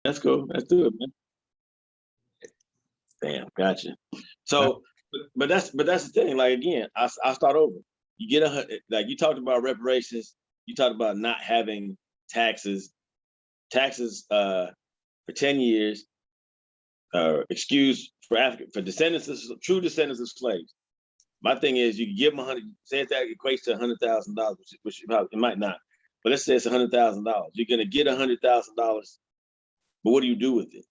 That's cool. Let's do it, man. Damn, gotcha. So, but that's the thing. Like again, I start over. You get like you talked about reparations. You talked about not having taxes. Taxes for 10 years. Excuse for descendants of true descendants of slaves. My thing is, you can give them 100. Say that equates to $100,000, which it might not. But let's say it's $100,000. You're gonna get $100,000, but what do you do with it?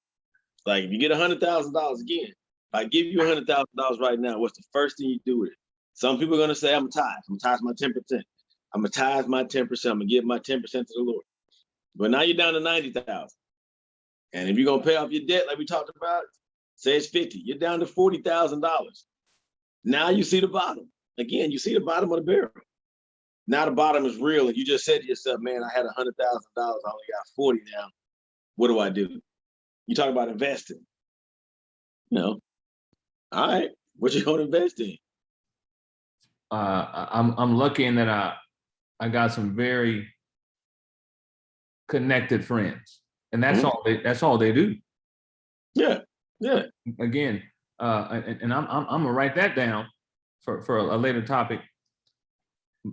Like if you get $100,000 again, if I give you $100,000 right now, what's the first thing you do with it? Some people are gonna say, I'm gonna tithe my 10%. I'm gonna tithe my 10%. I'm gonna give my 10% to the Lord. But now you're down to 90,000. And if you're gonna pay off your debt, like we talked about, say it's 50, you're down to $40,000. Now you see the bottom. Again, you see the bottom of the barrel. Now the bottom is real, and you just said to yourself, man, I had $100,000, I only got 40 now. What do I do? You talk about investing. All right, what you gonna invest in? I'm lucky in that I got some very connected friends, and that's all they do. Yeah. Again, and I'm gonna write that down for a later topic.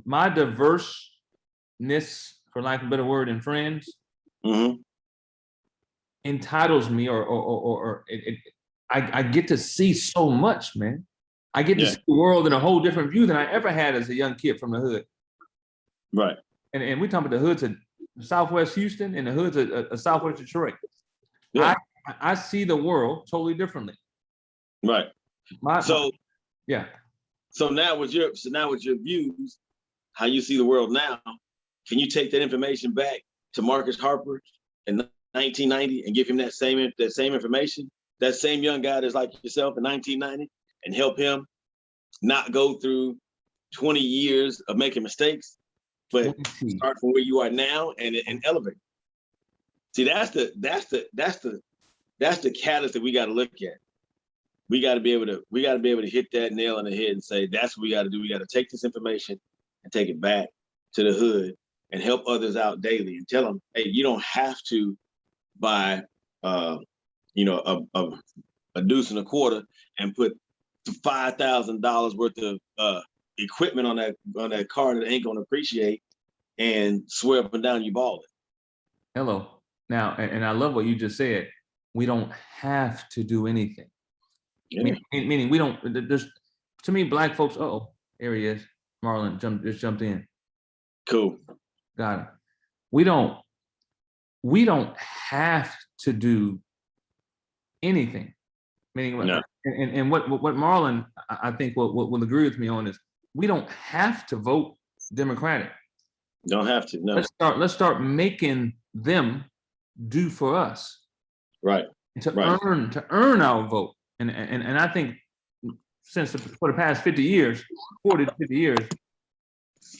My diverseness, for lack of a better word, in friends entitles me, or I get to see so much, man. I get to see the world in a whole different view than I ever had as a young kid from the hood. Right. And we talking about the hoods of Southwest Houston and the hoods of Southwest Detroit. Yeah. I see the world totally differently. Right. So now with your views, how you see the world now, can you take that information back to Marcus Harper in 1990 and give him that same information, that same young guy that's like yourself in 1990, and help him not go through 20 years of making mistakes, but start from where you are now and elevate? See, that's the catalyst that we got to look at. We got to be able to hit that nail on the head and say, that's what we got to do. We got to take this information and take it back to the hood and help others out daily and tell them, hey, you don't have to buy, a deuce and a quarter and put $5,000 worth of equipment on that car that ain't gonna appreciate and swear up and down you balling. Hello. Now, and I love what you just said. We don't have to do anything. Yeah. Meaning we don't. There's, to me, black folks. Here he is. Marlon just jumped in. Cool. Got it. We don't have to do anything. Meaning, no. And what Marlon, I think, will agree with me on is, we don't have to vote Democratic. Don't have to. No. Let's start making them do for us. Right. To earn our vote. And I think for the past 40 to 50 years,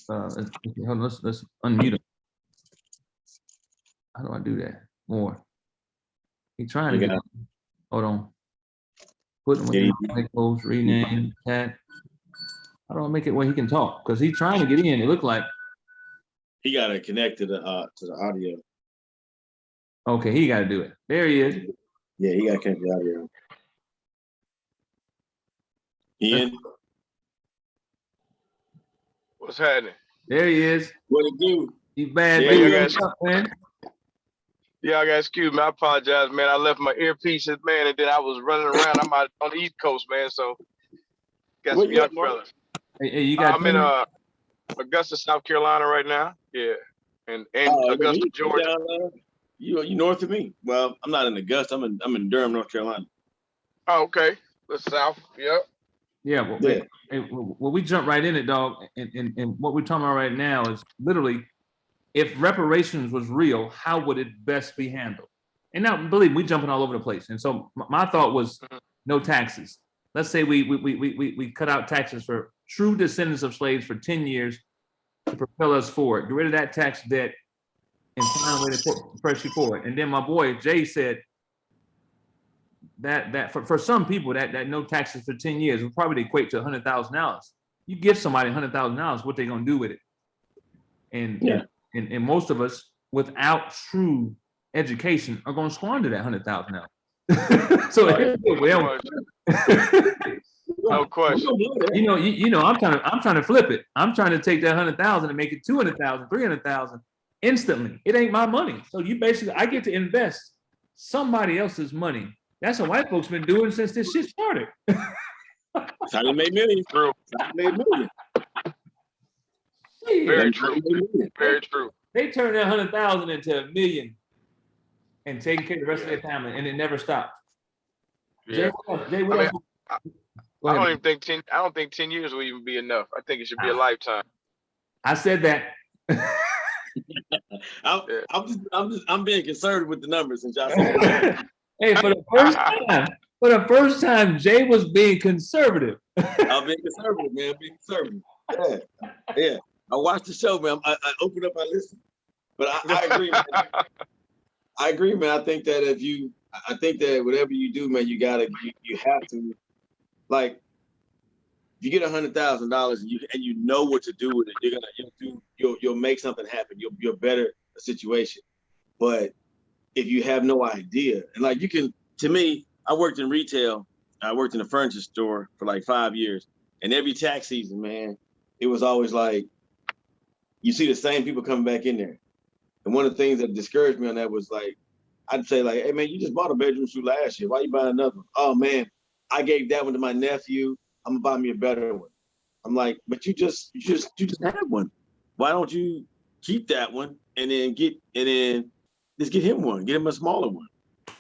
let's unmute him. How do I do that more? He's trying to get it. Hold on. Put him in the post, rename, chat. How do I make it where he can talk? Because he's trying to get in. It looked like he got to connect to the audio. Okay, he got to do it. There he is. Yeah, he got to connect to the audio. Ian, what's happening? There he is. What it do? He's bad. Man. Yeah, I got excuse me. I apologize, man. I left my earpieces, man, and then I was running around. I'm out on the East Coast, man. So got some young fellas. Hey, you got? I'm in Augusta, South Carolina right now. Yeah, and Augusta, Georgia. You north of me? Well, I'm not in Augusta. I'm in Durham, North Carolina. Oh, okay. The South. Yep. Yeah. Well, we jump right in it, dog. And what we're talking about right now is literally, if reparations was real, how would it best be handled? And now, believe me, we're jumping all over the place. And so my thought was no taxes. Let's say we cut out taxes for true descendants of slaves for 10 years to propel us forward. Get rid of that tax debt and find a way to press you forward. And then my boy Jay said that for some people that no taxes for 10 years would probably equate to $100,000. You give somebody $100,000, what they gonna do with it? And most of us, without true education are going to squander that $100,000 now. So no question. I'm trying to flip it. I'm trying to take that 100,000 and make it 200,000, 300,000 instantly. It ain't my money. So I get to invest somebody else's money. That's what white folks been doing since this shit started. That's how they made millions. True. That's how they made millions. Very true. Very true. They turned that 100,000 into $1 million and taking care of the rest of their family, and it never stopped. Yeah. Jay, I don't think 10 years will even be enough. I think it should be a lifetime. I said that. I'm being conservative with the numbers, and y'all said hey, for the first time, Jay was being conservative. I'm being conservative, man. I'm being conservative. Yeah. I watched the show, man. I opened up, I listened. But I agree, man. I agree, man. I think that whatever you do, man, you have to, like, if you get $100,000 and you know what to do with it, you'll make something happen. You'll better a situation. But if you have no idea, and like to me, I worked in retail. I worked in a furniture store for like 5 years, and every tax season, man, it was always like you see the same people coming back in there. And one of the things that discouraged me on that was like, I'd say like, hey man, you just bought a bedroom suite last year. Why you buying another one? Oh man, I gave that one to my nephew. I'm gonna buy me a better one. I'm like, but you just had one. Why don't you keep that one and then just get him one, get him a smaller one.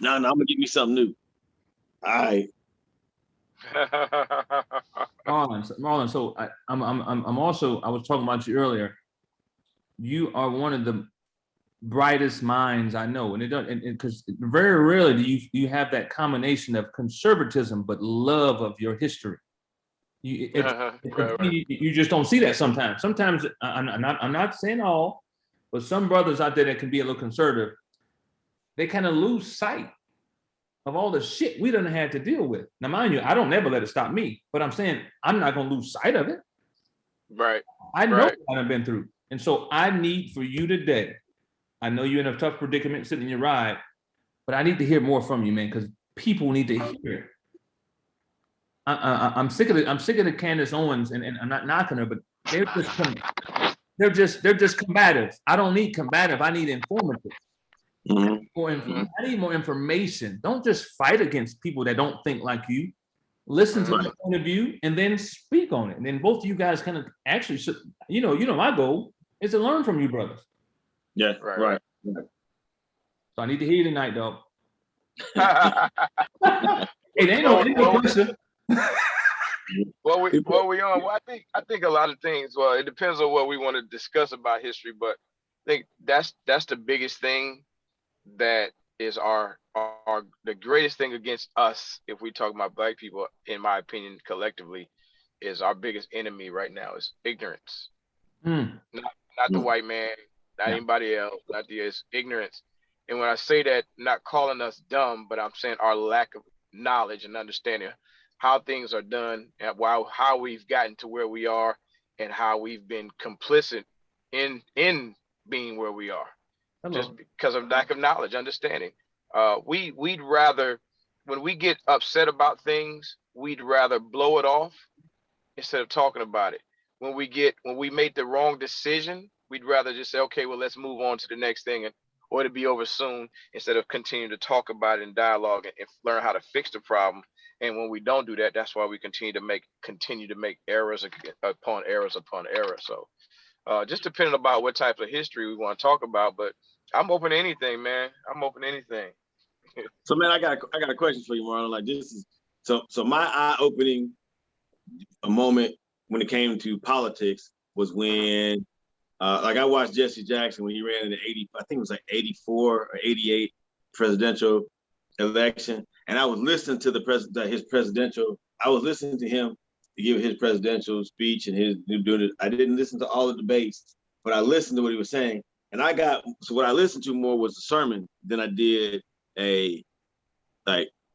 No, I'm gonna get me something new. All right. Marlon, so I'm also, I was talking about you earlier. You are one of the brightest minds I know, and because very rarely do you have that combination of conservatism but love of your history. You just don't see that sometimes. Sometimes I'm not saying all, but some brothers out there that can be a little conservative, they kind of lose sight of all the shit we done had to deal with. Now, mind you, I don't never let it stop me, but I'm saying I'm not gonna lose sight of it. Right. I know what I've been through, and so I need for you today. I know you're in a tough predicament sitting in your ride, but I need to hear more from you, man, because people need to hear it. I'm sick of the Candace Owens, and I'm not knocking her, but they're just combative. I don't need combative. I need informative. Mm-hmm. I need more information. Don't just fight against people that don't think like you. Listen to the point of view and then speak on it. And then both of you guys kind of actually should, my goal is to learn from you brothers. Yeah, right. So I need to hear you tonight, dog. Hey, ain't no pressure. What we on? Well, I think a lot of things. Well, it depends on what we want to discuss about history, but I think that's the biggest thing that is the greatest thing against us. If we talk about Black people, in my opinion, collectively, is our biggest enemy right now is ignorance. Not the white man, not anybody else, it's ignorance. And when I say that, not calling us dumb, but I'm saying our lack of knowledge and understanding how things are done and how we've gotten to where we are and how we've been complicit in being where we are. Hello. Just because of lack of knowledge, understanding. We'd rather, when we get upset about things, we'd rather blow it off instead of talking about it. When we make the wrong decision, we'd rather just say, okay, well, let's move on to the next thing, or it'll be over soon, instead of continuing to talk about it in dialogue and learn how to fix the problem. And when we don't do that, that's why we continue to make errors upon errors upon errors. So just depending about what type of history we want to talk about, but I'm open to anything, man. I'm open to anything. So man, I got a question for you, Marlon. Like this is so my eye-opening moment when it came to politics was when like I watched Jesse Jackson when he ran in the I think it was like 84 or 88 presidential election. And I was listening to I was listening to him to give his presidential speech and I didn't listen to all the debates, but I listened to what he was saying. And what I listened to more was a sermon than I did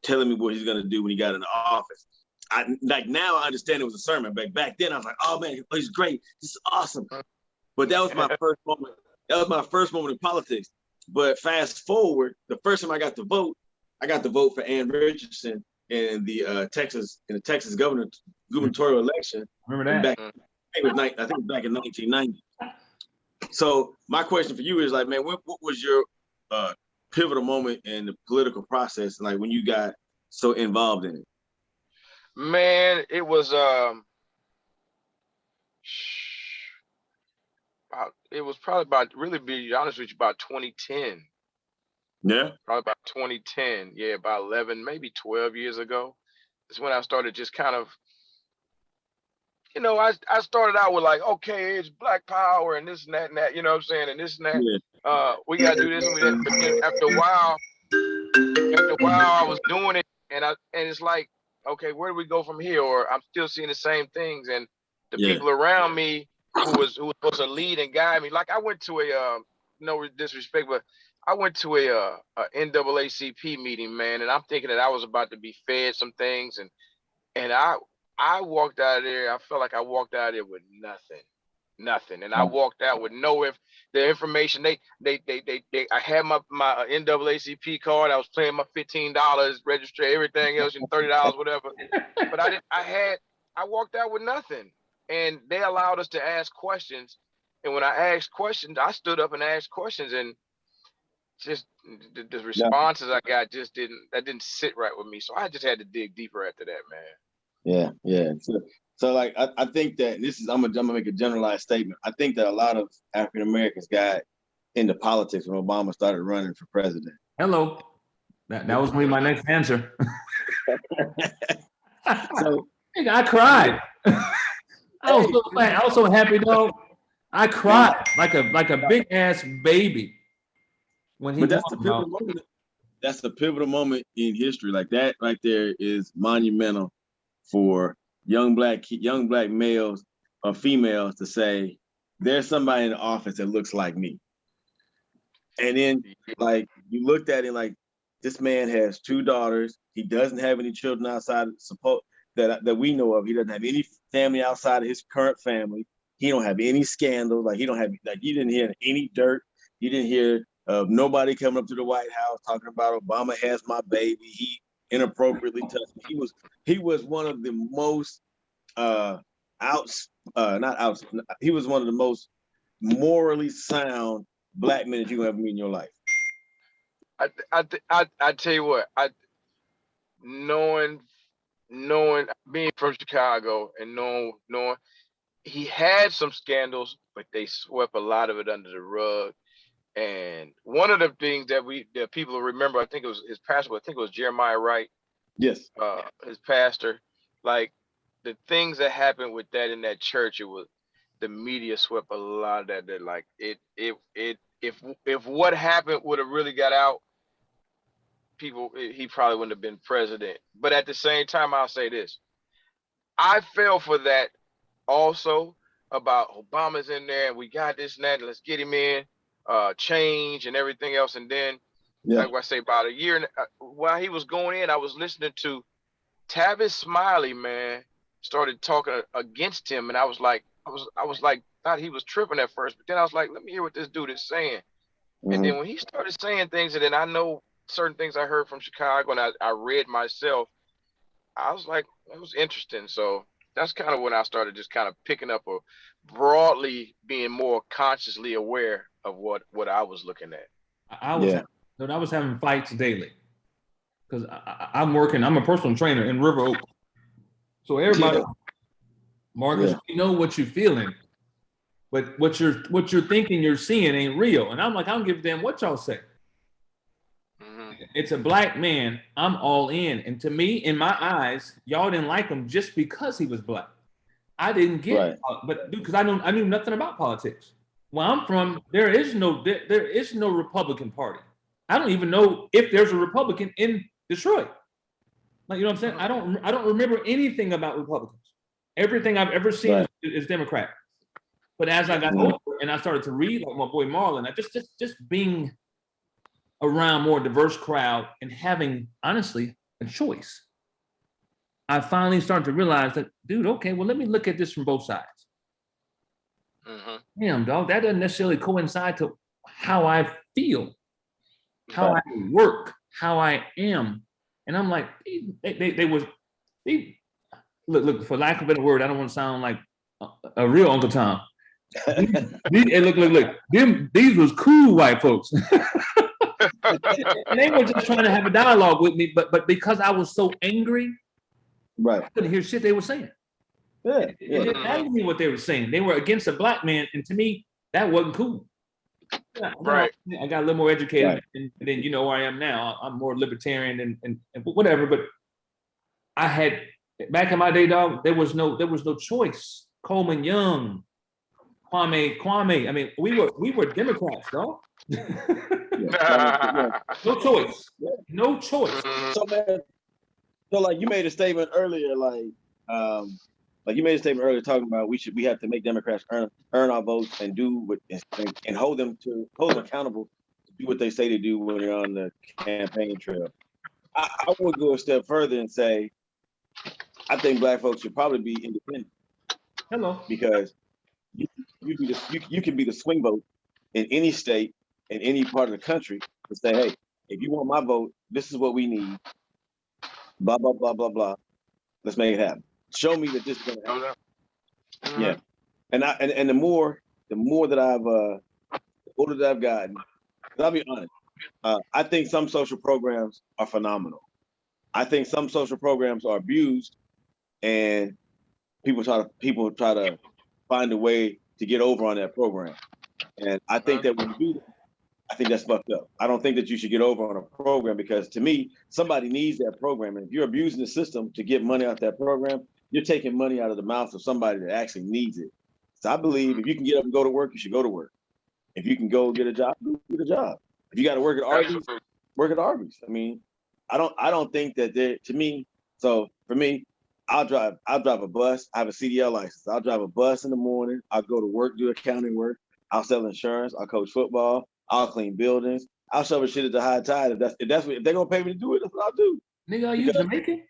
telling me what he's gonna do when he got in the office. Now I understand it was a sermon, but back then I was like, oh man, he's great, this is awesome. But that was my first moment. That was my first moment in politics. But fast forward, the first time I got to vote for Ann Richardson in the Texas gubernatorial election. Remember that? I think it was back in 1990. So my question for you is like, man, what was your pivotal moment in the political process, like when you got so involved in it? Man, it was probably about, really be honest with you, about 2010. Yeah. Probably about 2010. Yeah, about 11, maybe 12 years ago. It's when I started just kind of, I started out with like, okay, it's Black Power and this and that, you know what I'm saying, and this and that. Yeah. We gotta do this and we that. But then after a while, I was doing it, and it's like, okay, where do we go from here? Or I'm still seeing the same things, and the people around me who was supposed to lead and guide me. Like I went to a no disrespect, but I went to a NAACP meeting, man, and I'm thinking that I was about to be fed some things, and I walked out of there. I felt like I walked out of there with nothing, and I walked out with the information. I had my NAACP card. I was paying my $15, register everything else, and $30, whatever. But I walked out with nothing, and they allowed us to ask questions. And when I asked questions, I stood up and asked questions, and just the responses I got just didn't sit right with me. So I just had to dig deeper after that, man. Yeah. So like I think that I'm gonna make a generalized statement. I think that a lot of African Americans got into politics when Obama started running for president. Hello. That was gonna be my next answer. So I cried. I was so happy, dog. I cried like a big ass baby when he. But that's the pivotal moment. That's the pivotal moment in history. Like that right there is monumental for young black males or females to say, there's somebody in the office that looks like me. And then like you looked at it like, this man has 2 daughters. He doesn't have any children outside of support that we know of. He doesn't have any family outside of his current family. He don't have any scandals. Like you didn't hear any dirt. You didn't hear nobody coming up to the White House talking about Obama has my baby. He inappropriately touched me. He was one of the most he was one of the most morally sound black men that you ever meet in your life. I tell you what, knowing being from Chicago and knowing he had some scandals, but they swept a lot of it under the rug. And one of the things that people remember, I think it was his pastor, I think it was Jeremiah Wright. Yes. His pastor, like the things that happened with that in that church, it was the media swept a lot of that like if what happened would have really got out, he probably wouldn't have been president. But at the same time, I'll say this. I fell for that also, about Obama's in there and we got this and that, let's get him in, change and everything else. And then, like I say, about a year while he was going in, I was listening to Tavis Smiley, man, started talking against him. And I was like, thought he was tripping at first, but then I was like, let me hear what this dude is saying. Mm-hmm. And then when he started saying things, and then I know certain things I heard from Chicago and I read myself, I was like, that was interesting. So that's kind of when I started just kind of picking up or broadly being more consciously aware of what I was looking at. I was having fights daily because I'm a personal trainer in River Oak. So everybody, Marcus, you know what you're feeling, but what you're thinking you're seeing ain't real. And I'm like, I don't give a damn what y'all say. It's a black man. I'm all in. And to me, in my eyes, y'all didn't like him just because he was black. I didn't get it, but because I knew nothing about politics. Where I'm from, there is no Republican Party. I don't even know if there's a Republican in Detroit. Like, you know what I'm saying? I don't remember anything about Republicans. Everything I've ever seen is Democrat. But as I got older and I started to read, like my boy Marlon, I just being around more diverse crowd and having, honestly, a choice, I finally started to realize that, dude, okay, well, let me look at this from both sides. Damn, dog, that doesn't necessarily coincide to how I feel. how I work, how I am. And I'm like, look, for lack of a better word, I don't want to sound like a real Uncle Tom. Look. These was cool white folks. And they were just trying to have a dialogue with me, but because I was so angry, right. I couldn't hear shit they were saying. Yeah. It didn't matter to me what they were saying. They were against a black man, and to me, that wasn't cool. Right. I got a little more educated, Right. and then you know where I am now. I'm more libertarian and whatever. But I had back in my day, dog. There was no choice. Coleman Young, Kwame. I mean, we were Democrats, dog. No choice. No choice. So man, so like you made a statement earlier, like you made a statement earlier talking about we have to make Democrats earn our votes and do what and hold them accountable to do what they say to do when they're on the campaign trail. I would go a step further and say I think black folks should probably be independent. Hello. Because you can be the swing vote in any state in any part of the country and say, hey, if you want my vote, this is what we need. Blah blah blah blah blah. Let's make it happen. Show me that this is gonna happen. Mm-hmm. Yeah, and the more that the older that I've gotten, I'll be honest. I think some social programs are phenomenal. I think some social programs are abused, and people try to find a way to get over on that program. And I think that when you do that, I think that's fucked up. I don't think that you should get over on a program because to me, somebody needs that program. And if you're abusing the system to get money out that program, you're taking money out of the mouth of somebody that actually needs it. So I believe if you can get up and go to work, you should go to work. If you can go get a job, get a job. If you got to work at Arby's, work at Arby's. I mean, I don't think that to me. So for me, I'll drive a bus. I have a CDL license. I'll drive a bus in the morning. I'll go to work, do accounting work. I'll sell insurance. I'll coach football. I'll clean buildings. I'll shovel shit at the high tide. If they're gonna pay me to do it, that's what I'll do. Nigga, are you Jamaican?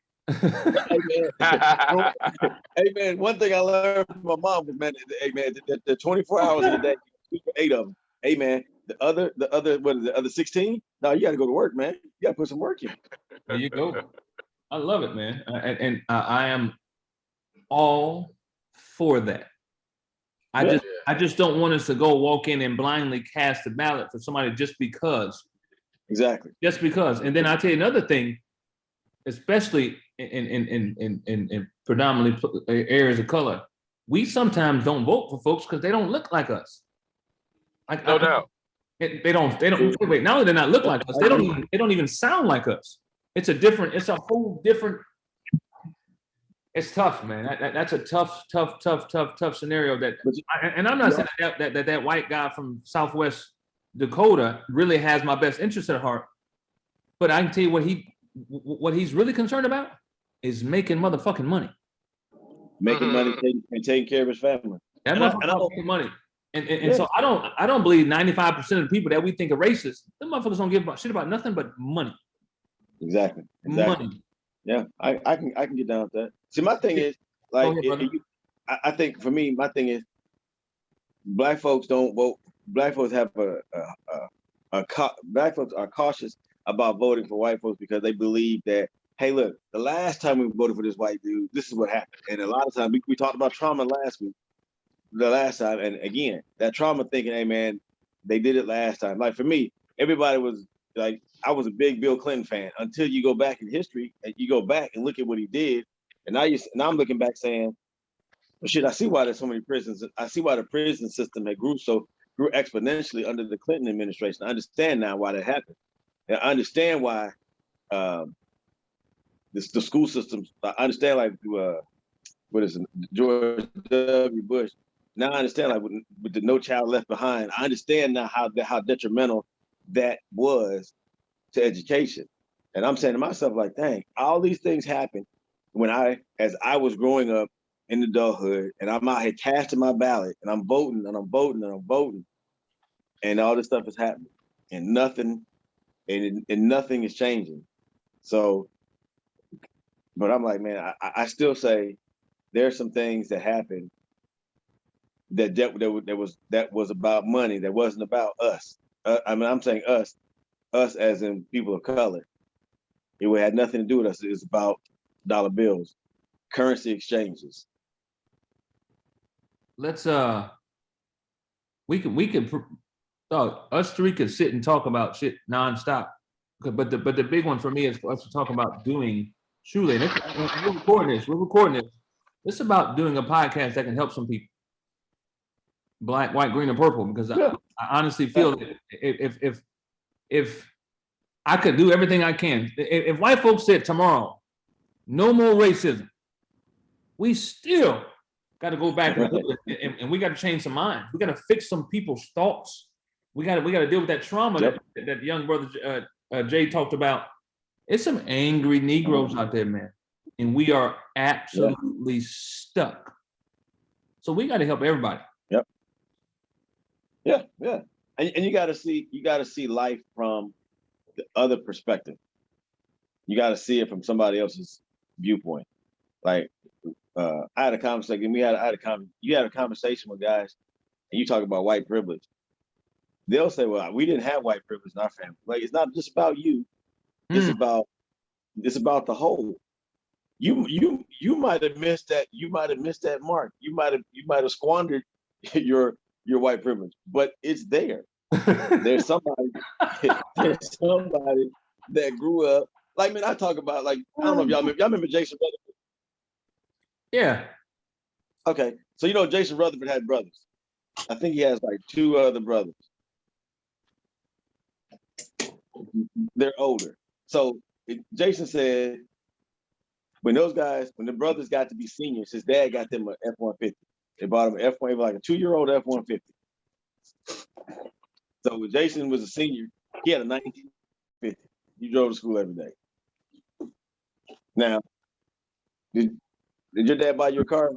Hey man, one thing I learned from my mom was, man, hey man, the 24 hours in a day, 8 of them. Hey man, the other 16? No, you gotta go to work, man. You gotta put some work in. There you go. I love it, man. And I am all for that. I just don't want us to go walk in and blindly cast a ballot for somebody just because. Exactly. Just because. And then I'll tell you another thing, especially in predominantly areas of color, we sometimes don't vote for folks because they don't look like us. No doubt. They don't wait, not only they not look like us, they don't even sound like us. It's a whole different. It's tough, man. That's a tough scenario. And I'm not saying that white guy from Southwest Dakota really has my best interest at heart, but I can tell you what he's really concerned about is making motherfucking money. Making money and taking care of his family. That motherfucker making money. And so I don't believe 95% of the people that we think are racist, them motherfuckers don't give a shit about nothing but money. Exactly. Money. Yeah, I can get down with that. See, my thing is like I think for me, my thing is black folks don't vote. Black folks have black folks are cautious about voting for white folks because they believe that, hey, look, the last time we voted for this white dude, this is what happened. And a lot of times we talked about trauma the last time, and again, that trauma thinking, hey man, they did it last time. Like for me, everybody was like, I was a big Bill Clinton fan until you go back in history and you go back and look at what he did. And now I'm looking back saying, well, shit, I see why there's so many prisons. I see why the prison system grew exponentially under the Clinton administration. I understand now why that happened. And I understand why the school systems, I understand like what is it, George W. Bush. Now I understand like with the No Child Left Behind, I understand now how detrimental that was to education. And I'm saying to myself, like, dang, all these things happened as I was growing up in adulthood, and I'm out here casting my ballot, and I'm voting, and I'm voting, and I'm voting, and all this stuff is happening, and nothing is changing. So, but I'm like, man, I still say there's some things that happened that was about money, that wasn't about us. I mean, I'm saying us, us as in people of color, it would have nothing to do with us. It's about dollar bills, currency exchanges. Let's us three could sit and talk about shit nonstop. But the big one for me is for us to talk about doing truly. And we're recording this. We're recording this. It's about doing a podcast that can help some people. Black, white, green, and purple. Because I honestly feel that if I could do everything I can, if white folks said tomorrow, no more racism, we still got to go back and we got to change some minds. We got to fix some people's thoughts. We got to deal with that trauma that young brother Jay talked about. It's some angry Negroes out there, man, and we are absolutely stuck. So we got to help everybody. Yep. Yeah. And you got to see life from the other perspective. You got to see it from somebody else's viewpoint. Like I had a conversation. You had a conversation with guys, and you talk about white privilege. They'll say, "Well, we didn't have white privilege in our family." Like, it's not just about you. It's about the whole. You might have missed that. You might have missed that mark. You might have squandered your white privilege, but it's there. There's somebody that grew up. Like, man, I talk about, like, I don't know if y'all remember Jason Rutherford. Yeah. Okay, so you know Jason Rutherford had brothers. I think he has like 2 other brothers. They're older. So Jason said when the brothers got to be seniors, his dad got them an F-150. They bought him an F-150, like a 2-year-old F-150. So when Jason was a senior, he had a 1950. He drove to school every day. Now, did your dad buy you a car?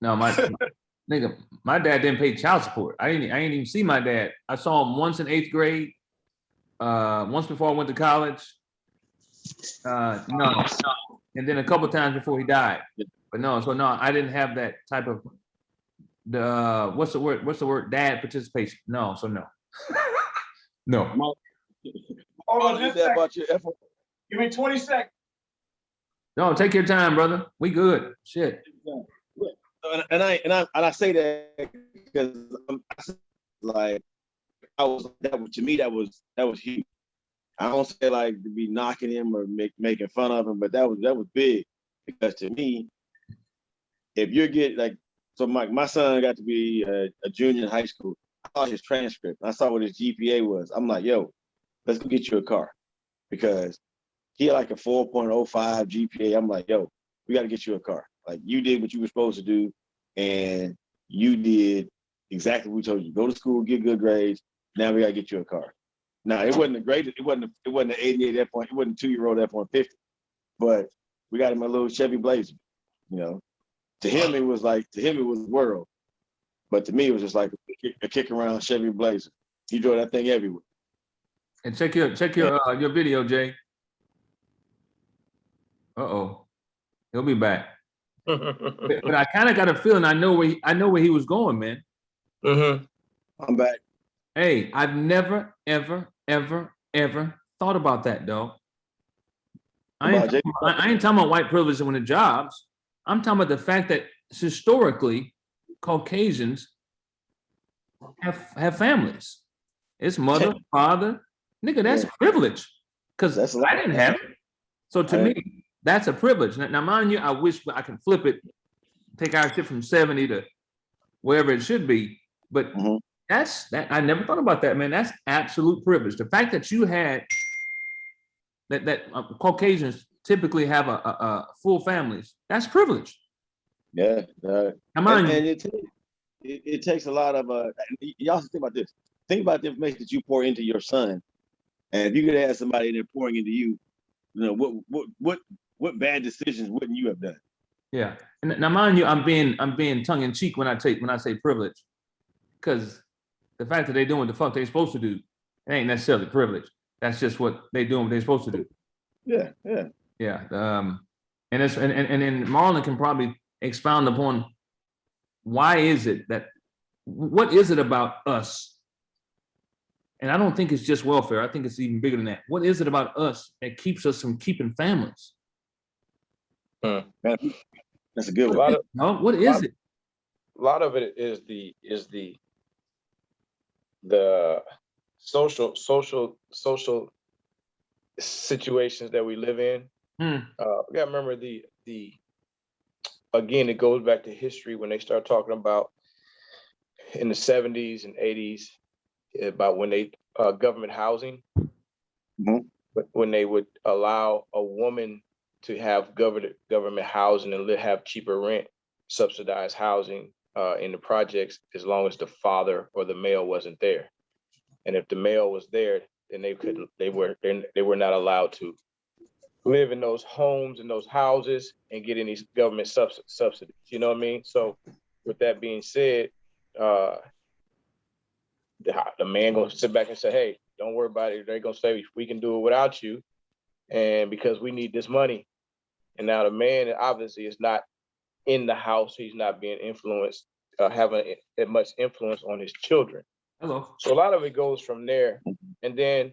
No, my dad didn't pay child support. I didn't even see my dad. I saw him once in 8th grade. Once before I went to college. No. And then a couple of times before he died. But no, I didn't have that type of what's the word? Dad participation. No. No. Hold on, Your just dad a bought you an F-150. Give me 20 seconds. No, take your time, brother. We good. Shit. And I say that because like to me that was huge. I don't say like to be knocking him or making fun of him, but that was big because to me, if you're getting like, so my son got to be a junior in high school. I saw his transcript. I saw what his GPA was. I'm like, yo, let's go get you a car because he had like a 4.05 GPA. I'm like, yo, we got to get you a car. Like, you did what you were supposed to do, and you did exactly what we told you. Go to school, get good grades. Now we got to get you a car. Now, it wasn't the greatest. It wasn't an 88 F1. It wasn't a 2-year-old F-150, but we got him a little Chevy Blazer. You know, to him it was the world, but to me it was just like a kick around Chevy Blazer. He drove that thing everywhere. And check your video, Jay. He'll be back. But I kind of got a feeling I know where he was going, man. I'm back. Hey, I've never, ever thought about that, dog. I ain't talking about white privilege and winning jobs. I'm talking about the fact that historically, Caucasians have families. It's mother, father. Nigga, that's privilege. Because I didn't have it. So to me, that's a privilege. Now, mind you, I wish I could flip it, take our shit from 70 to wherever it should be. But that's that. I never thought about that, man. That's absolute privilege. The fact that you had that Caucasians typically have a full families, that's privilege. Yeah. And it takes a lot of you also think about this. Think about the information that you pour into your son, and if you could have somebody there pouring into you, you know what bad decisions wouldn't you have done? Yeah. And now, mind you, I'm being tongue in cheek when I say privilege, because the fact that they're doing what the fuck they're supposed to do, it ain't necessarily privilege. That's just what they're doing what they're supposed to do. Yeah. And then Marlon can probably expound upon what is it about us And I don't think it's just welfare. I think it's even bigger than that. What is it about us that keeps us from keeping families? Man, that's a good A one. lot of No, what is it? a lot of it is the social situations that we live in. Hmm. We gotta remember the again, it goes back to history when they start talking about in the 70s and 80s about when they government housing, Mhm. when they would allow a woman to have government housing and have cheaper rent, subsidized housing in the projects, as long as the father or the male wasn't there. And if the male was there, then they were not allowed to live in those homes and those houses and get any government subsidies. You know what I mean? So with that being said, the man gonna sit back and say, hey, don't worry about it. They're gonna say we can do it without you, and because we need this money. And now the man obviously is not in the house. He's not being influenced, having that much influence on his children. Hello. So a lot of it goes from there. And then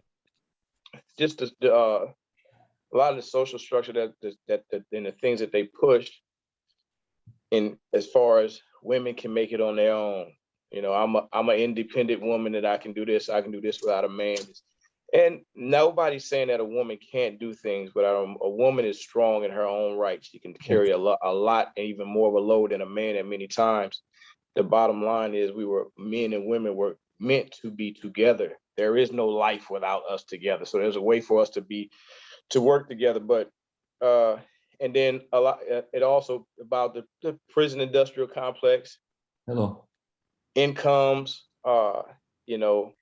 just a lot of the social structure that and the things that they push in as far as women can make it on their own. You know, I'm an independent woman that I can do this without a man. And nobody's saying that a woman can't do things, but a woman is strong in her own right. She can carry a lot and even more of a load than a man at many times. The bottom line is men and women were meant to be together. There is no life without us together. So there's a way for us to work together. But and then a lot, it also about the prison industrial complex, Hello. incomes, you know,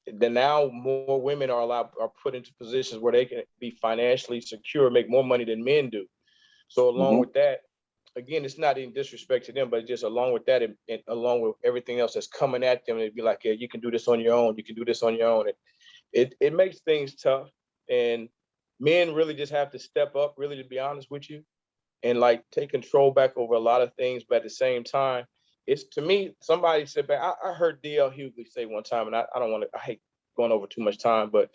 then now more women are put into positions where they can be financially secure, make more money than men do. So along with that, again, it's not in disrespect to them, but just along with that, and along with everything else that's coming at them, it'd be like, yeah, you can do this on your own. You can do this on your own. It makes things tough, and men really just have to step up, really, to be honest with you, and like take control back over a lot of things. But at the same time, it's, to me, somebody said back, I heard D.L. Hughley say one time, and I hate going over too much time, but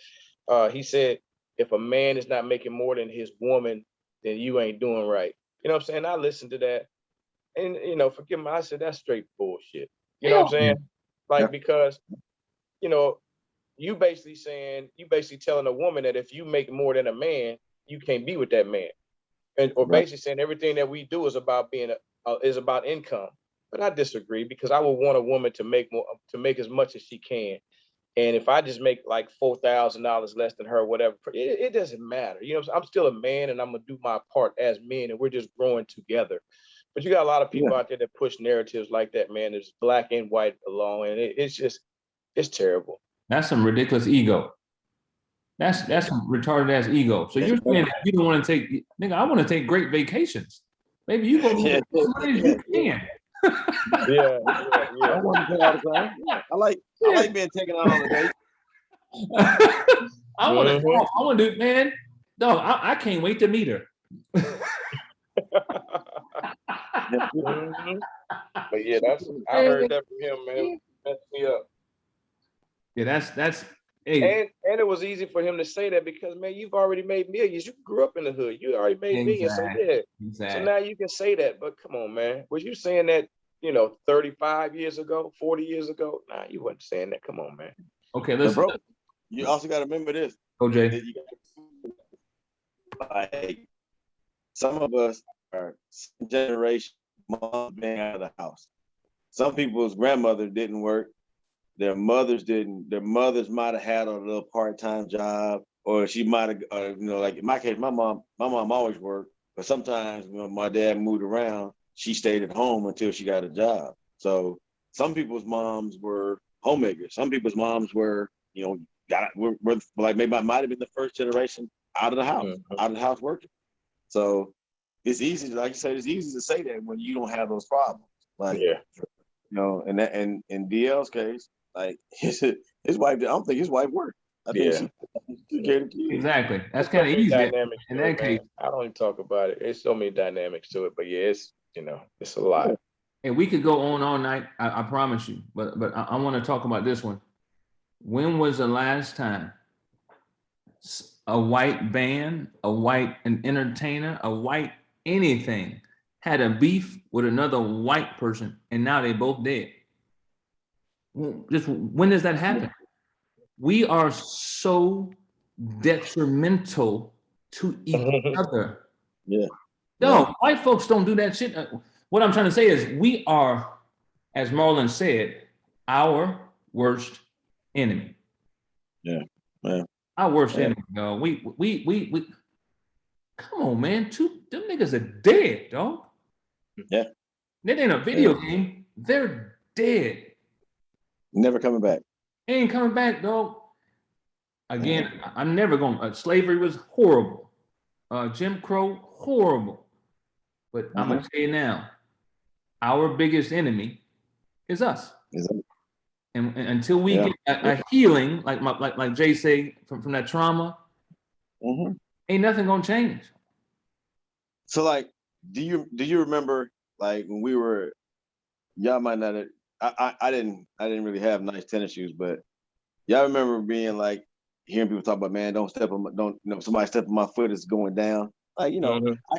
he said, if a man is not making more than his woman, then you ain't doing right. You know what I'm saying? I listened to that, and, you know, forgive me, I said, that's straight bullshit. You know what I'm saying? Like, because, you know, you basically telling a woman that if you make more than a man, you can't be with that man. Or basically saying everything that we do is about is about income. But I disagree, because I would want a woman to make as much as she can. And if I just make like $4,000 less than her, whatever, it doesn't matter. You know, I'm still a man, and I'm gonna do my part as men, and we're just growing together. But you got a lot of people out there that push narratives like that, man. There's black and white along, and it's terrible. That's some ridiculous ego. That's some retarded ass ego. So you're saying that you don't want to take, nigga, I want to take great vacations. Maybe you go as many as you can. Yeah. I want to go all the time. Yeah. I like being taken out on a date. I want to do, man. Dog, I can't wait to meet her. But yeah, I heard that from him, man. Messed me up. Yeah, that's hey. And it was easy for him to say that because, man, you've already made millions. You grew up in the hood. You already made millions. So yeah. Exactly. So now you can say that. But come on, man. Was you saying that, 35 years ago, 40 years ago? Nah, you wasn't saying that. Come on, man. Okay, listen. Bro, you also got to remember this. OJ. Like, some of us are generation mom being out of the house. Some people's grandmother didn't work. Their mothers didn't. Their mothers might have had a little part-time job, or she might have, like in my case, my mom always worked, but sometimes when my dad moved around, she stayed at home until she got a job. So some people's moms were homemakers. Some people's moms were, were like maybe I might have been the first generation out of the house working. So it's easy, like you said, it's easy to say that when you don't have those problems. Like, and in DL's case, like his wife, I don't think his wife worked. I think she cared to Exactly. That's kind of easy. In that case, I don't even talk about it. There's so many dynamics to it, but yeah, it's a lot. And we could go on all night. I promise you. But I want to talk about this one. When was the last time a white band, an entertainer, a white anything had a beef with another white person and now they both dead? Just when does that happen? We are so detrimental to each other. Yeah. No, white folks don't do that shit. What I'm trying to say is we are, as Marlon said, our worst enemy. Yeah. Yeah. Our worst Yeah. enemy, dog. We come on, man. Them niggas are dead, dog. Yeah. That ain't a video game. They're dead. Never coming back. Ain't coming back, dog. Again, I'm never going. Slavery was horrible. Jim Crow, horrible. But I'm gonna tell you now, our biggest enemy is us. And until we get a healing, like Jay say, from that trauma, ain't nothing gonna change. So, like, do you remember, like, when we were, y'all might not, I didn't really have nice tennis shoes, but y'all remember being like, hearing people talk about, man, don't somebody step on my foot, is going down. Like, you know, I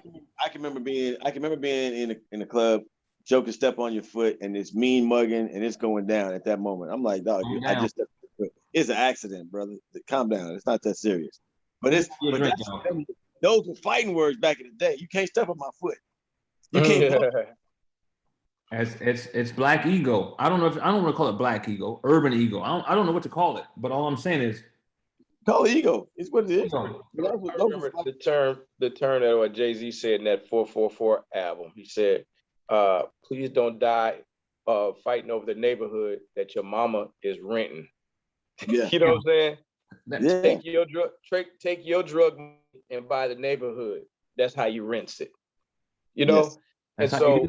can remember being in a club, joking, step on your foot, and it's mean mugging, and it's going down at that moment. I'm like, dog, I just stepped on your foot. It's an accident, brother. Calm down. It's not that serious. But those were fighting words back in the day. You can't step on my foot. You can't. It's black ego. I don't want to call it black ego, urban ego. I don't know what to call it. But all I'm saying is, call it ego. It's what it is. I remember the term that what Jay-Z said in that 444 album. He said, please don't die fighting over the neighborhood that your mama is renting. Yeah. You know what I'm saying? Yeah. Take your drug money and buy the neighborhood. That's how you rent it. You know? Yes. And so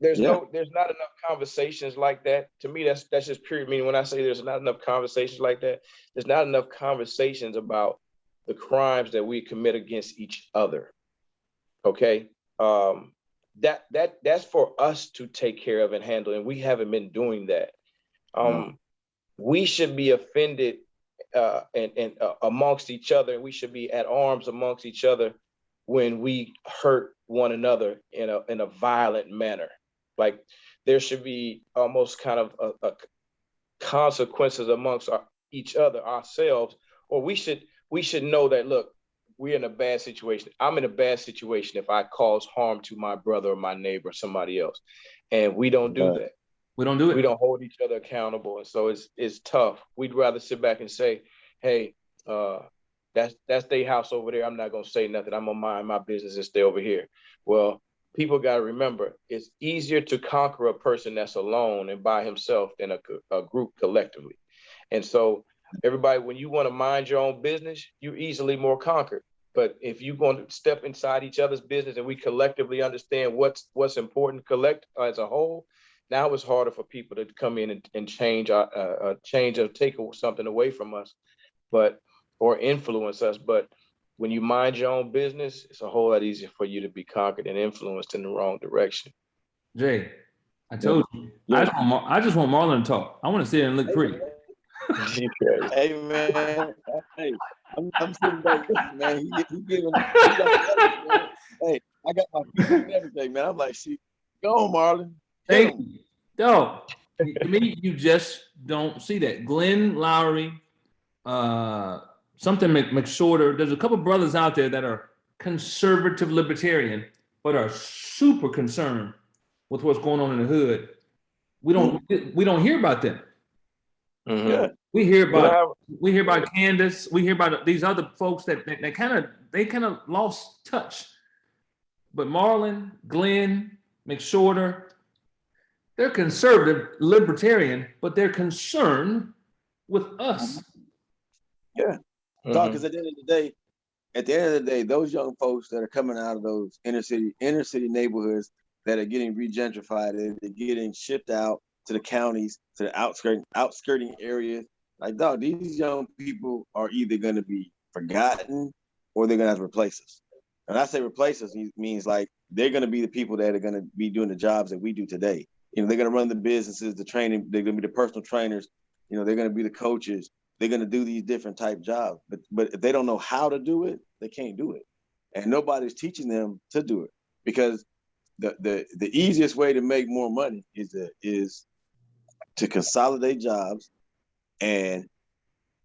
there's not enough conversations like that. To me, that's just pure meaning. When I say there's not enough conversations like that, there's not enough conversations about the crimes that we commit against each other. Okay. That's for us to take care of and handle, and we haven't been doing that. We should be offended and amongst each other, and we should be at arms amongst each other when we hurt one another in a violent manner. Like, there should be almost kind of a consequences amongst each other, ourselves, or we should know that, look, we're in a bad situation. I'm in a bad situation if I cause harm to my brother or my neighbor or somebody else. And we don't do that. We don't do it. We don't hold each other accountable. And so it's tough. We'd rather sit back and say, hey, that's their house over there. I'm not going to say nothing. I'm going to mind my business and stay over here. Well, people got to remember, it's easier to conquer a person that's alone and by himself than a group collectively. And so everybody, when you want to mind your own business, you're easily more conquered. But if you're going to step inside each other's business and we collectively understand what's important, collect as a whole, now it's harder for people to come in and change or take something away from us, or influence us. But when you mind your own business, it's a whole lot easier for you to be conquered and influenced in the wrong direction. Jay, I told you, I just want Marlon to talk. I want to sit there and look pretty. Hey, man. Hey, I'm sitting back, man. He giving. Hey, I got my feet and everything, man. I'm like, shit, go on, Marlon. Thank you. No, to me, you just don't see that. Glenn Lowry, something McShorter. There's a couple brothers out there that are conservative libertarian, but are super concerned with what's going on in the hood. We don't hear about them. Mm-hmm. Yeah. We hear about Candace. We hear about these other folks that kind of lost touch. But Marlon, Glenn, McShorter, they're conservative libertarian, but they're concerned with us. Yeah. Because at the end of the day, those young folks that are coming out of those inner city neighborhoods that are getting regentrified and they're getting shipped out to the counties, to the outskirting areas. Like, dog, these young people are either going to be forgotten or they're going to have to replace us. And I say replace us means like they're going to be the people that are going to be doing the jobs that we do today. You know, they're going to run the businesses, the training. They're going to be the personal trainers. You know, they're going to be the coaches. They're going to do these different type jobs. But if they don't know how to do it, they can't do it. And nobody's teaching them to do it, because the easiest way to make more money is to consolidate jobs and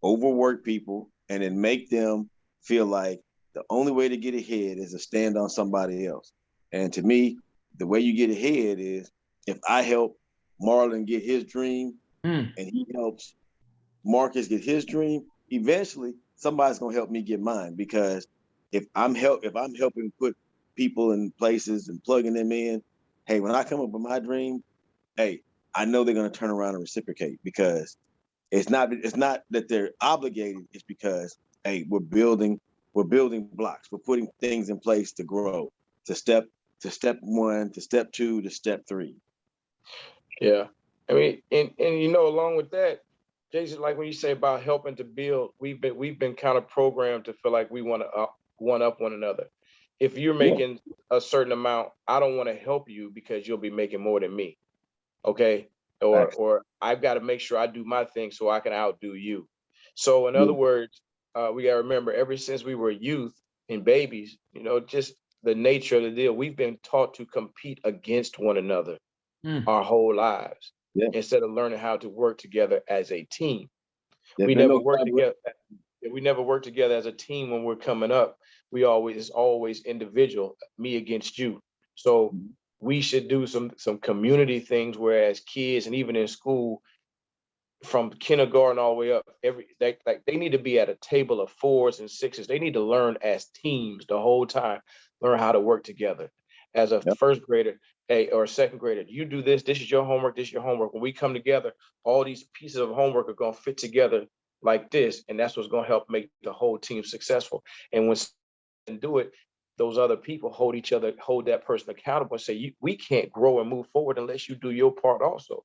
overwork people, and then make them feel like the only way to get ahead is to stand on somebody else. And to me, the way you get ahead is if I help Marlon get his dream and he helps Marcus get his dream, eventually somebody's gonna help me get mine. Because if I'm helping put people in places and plugging them in, hey, when I come up with my dream, hey, I know they're gonna turn around and reciprocate, because it's not that they're obligated, it's because, hey, we're building blocks, we're putting things in place to grow, to step 1, to step 2, to step 3. Yeah. I mean, and you know, along with that, Jason, like when you say about helping to build, we've been kind of programmed to feel like we want to one up one another. If you're making a certain amount, I don't want to help you because you'll be making more than me. Okay. Or I've got to make sure I do my thing so I can outdo you. So in other words, we got to remember, ever since we were youth and babies, you know, just the nature of the deal, we've been taught to compete against one another our whole lives, instead of learning how to work together as a team. We never work together. We never work together as a team when we're coming up. It's always individual, me against you. So we should do some community things, whereas kids, and even in school, from kindergarten all the way up, they need to be at a table of 4s and 6s. They need to learn as teams the whole time, learn how to work together. As a first grader, or a second grader, you do this. This is your homework. This is your homework. When we come together, all these pieces of homework are going to fit together like this, and that's what's going to help make the whole team successful. And when and do it, those other people hold that person accountable, and say, we can't grow and move forward unless you do your part also.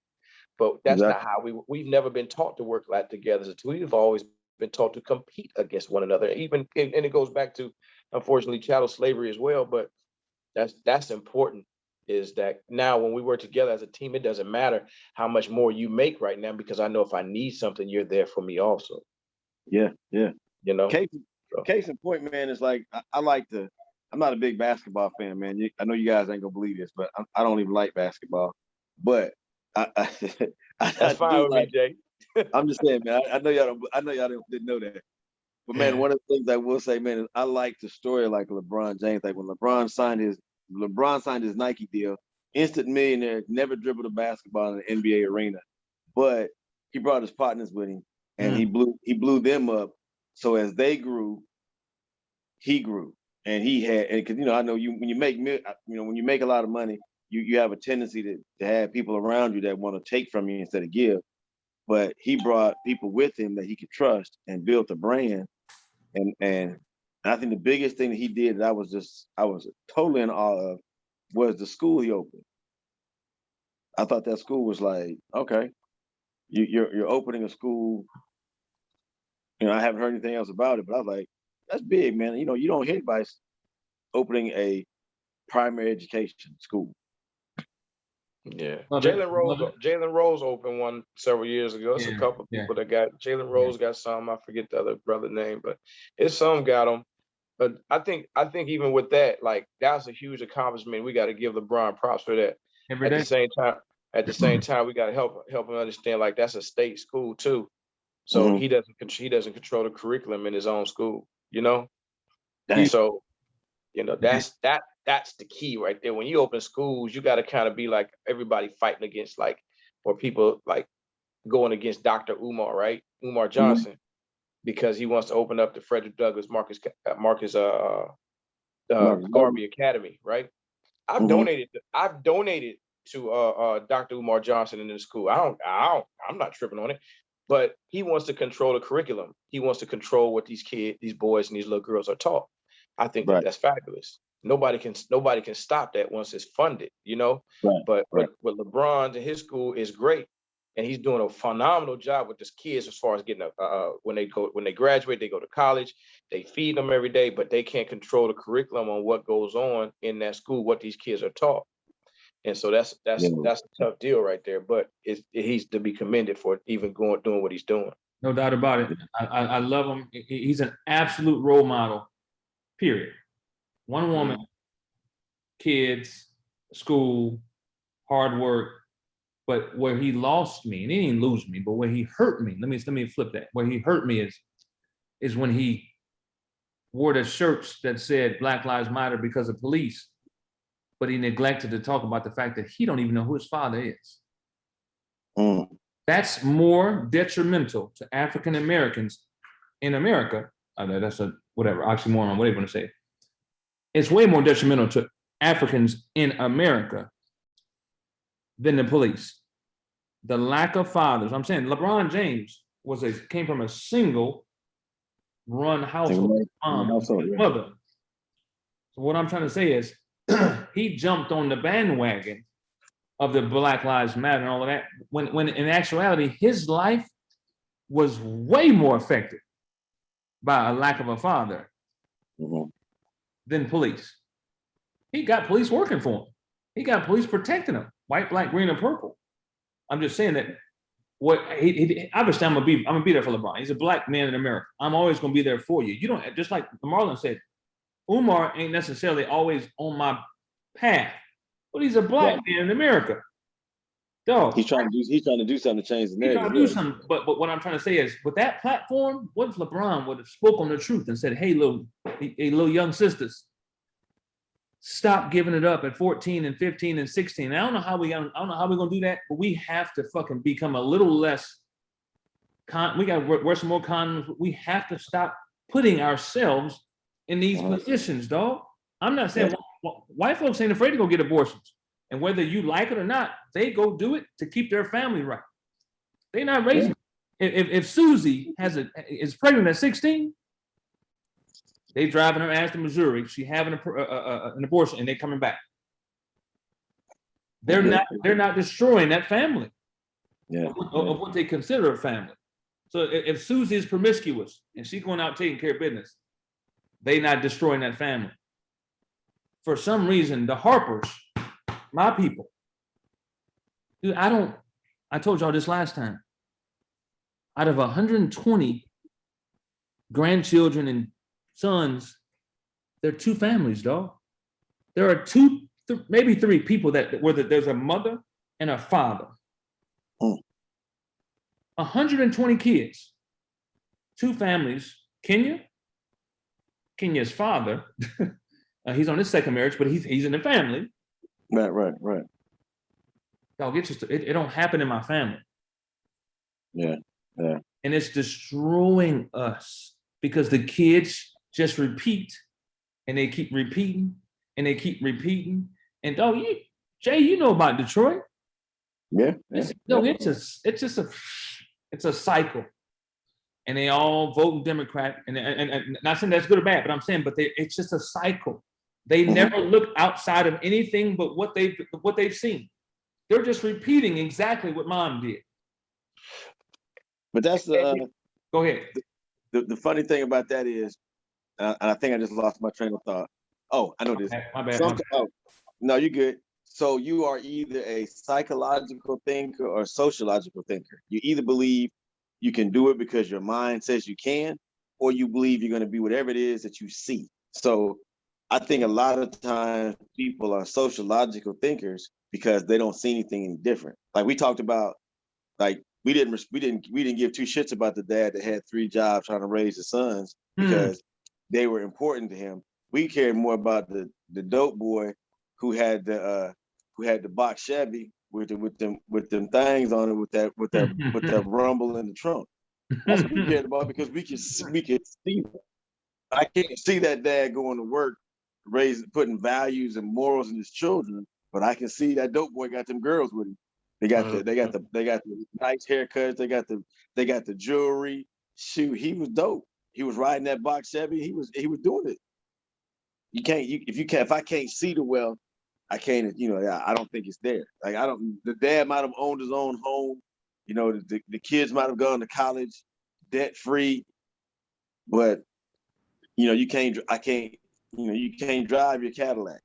But that's not how we've never been taught to work like together. We've always been taught to compete against one another. Even and it goes back to, unfortunately, chattel slavery as well. But that's important, is that now when we work together as a team, it doesn't matter how much more you make right now, because I know if I need something, you're there for me also. Yeah. You know. Case in point, man, is like I'm not a big basketball fan, man. I know you guys ain't gonna believe this, but I don't even like basketball. But that's fine with me, Jay. I'm just saying, man. I know y'all didn't know that. But man, one of the things I will say, man, is I like the story like LeBron James. Like when LeBron signed his Nike deal, instant millionaire, never dribbled a basketball in the NBA arena, but he brought his partners with him, and he blew them up. So as they grew, he grew, and because I know when you make a lot of money, you have a tendency to have people around you that want to take from you instead of give. But he brought people with him that he could trust and built a brand. And I think the biggest thing that he did that I was totally in awe of was the school he opened. I thought that school was like, okay, you're opening a school. I haven't heard anything else about it, but I was like, that's big, man. You don't hear anybody opening a primary education school. Yeah, Jalen Rose opened one several years ago. It's a couple of people that got Jalen Rose got some. I forget the other brother name, but it's some got them. But I think even with that, like that's a huge accomplishment. We got to give LeBron props for that. At the same time, we got to help him understand, like, that's a state school too. So he doesn't control the curriculum in his own school. Dang. So that's the key right there. When you open schools, you got to kind of be like everybody fighting against, like, or people like going against Dr. Umar, right? Umar Johnson, because he wants to open up the Frederick Douglass Marcus Garvey Academy, right? I've donated to Dr. Umar Johnson in the school. I'm not tripping on it, but he wants to control the curriculum. He wants to control what these boys and these little girls are taught. I think that's fabulous. Nobody can stop that once it's funded, But what LeBron and his school is great, and he's doing a phenomenal job with his kids as far as getting when they graduate, they go to college, they feed them every day, but they can't control the curriculum on what goes on in that school, what these kids are taught. And so that's Yeah. a tough deal right there. But he's to be commended for even doing what he's doing. No doubt about it. I love him. He's an absolute role model, period. One woman, kids, school, hard work. But where he lost me, and he didn't lose me, but where he hurt me, let me flip that. Where he hurt me is when he wore the shirts that said Black Lives Matter because of police, but he neglected to talk about the fact that he don't even know who his father is. Mm. That's more detrimental to African Americans in America. That's a whatever, oxymoron, whatever you want to say. It's way more detrimental to Africans in America than the police. The lack of fathers. I'm saying LeBron James came from a single run household, mother. So what I'm trying to say is he jumped on the bandwagon of the Black Lives Matter and all of that, when in actuality, his life was way more affected by a lack of a father than police. He got police working for him. He got police protecting him, white, black, green, and purple. I'm just saying that obviously I'm gonna be there for LeBron. He's a black man in America. I'm always gonna be there for you. You don't, just like Marlon said, Umar ain't necessarily always on my path, but he's a black man in America. Dog. He's trying to do something to change the narrative. He's trying to do something, but what I'm trying to say is, with that platform, what if LeBron would have spoken the truth and said, "Hey, little young sisters, stop giving it up at 14 and 15 and 16." I don't know how we're gonna do that, but we have to fucking become a little less. We got to wear some more condoms. We have to stop putting ourselves in these positions, dog. I'm not saying white folks ain't afraid to go get abortions, and whether you like it or not, they go do it to keep their family right. They're not raising. If Susie is pregnant at 16. They driving her ass to Missouri. She having an abortion, and they coming back. They're not destroying that family. Of what they consider a family. So if Susie is promiscuous and she's going out taking care of business, they not destroying that family. For some reason, the Harpers, my people, dude, I told y'all this last time. Out of 120 grandchildren and sons, there are two families, dog. There are maybe three people where there's a mother and a father. 120 kids, two families. Kenya's father, he's on his second marriage, but he's in the family. Right. Dog, it don't happen in my family. Yeah. And it's destroying us because the kids just repeat, and they keep repeating, and they keep repeating. And dog, Jay, you know about Detroit? Yeah. It's a cycle, and they all voting Democrat. And not saying that's good or bad, but I'm saying, it's just a cycle. They never look outside of anything but what they've seen. They're just repeating exactly what mom did. But that's go ahead. The funny thing about that is, and I think I just lost my train of thought. Oh, I know this. My bad. No, you're good. So you are either a psychological thinker or a sociological thinker. You either believe you can do it because your mind says you can, or you believe you're going to be whatever it is that you see. So I think a lot of times people are sociological thinkers because they don't see anything any different. Like we talked about, like we didn't give two shits about the dad that had 3 jobs trying to raise his sons because they were important to him. We cared more about the dope boy who had the box Chevy with them things on it with that rumble in the trunk. That's what we cared about because we could see that. I can't see that dad going to work, putting values and morals in his children, but I can see that dope boy got them girls with him. They got the nice haircuts. They got the jewelry. Shoot, he was dope. He was riding that box Chevy. He was doing it. If I can't see the wealth, I can't. I don't think it's there. Like the dad might have owned his own home. The kids might have gone to college debt free, but you can't drive your Cadillac.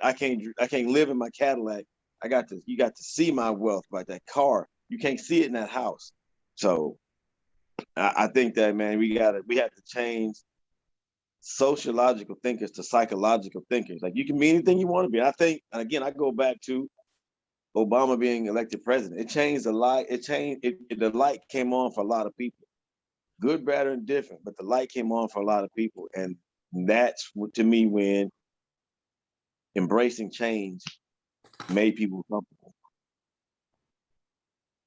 I can't live in my Cadillac. you got to see my wealth, like that car. You can't see it in that house. So I think that, man, we have to change sociological thinkers to psychological thinkers. Like, you can be anything you want to be. I think, and again, I go back to Obama being elected president. It changed a lot. The light came on for a lot of people, good, bad, or indifferent, but the light came on for a lot of people. And that's what, to me, when embracing change made people comfortable.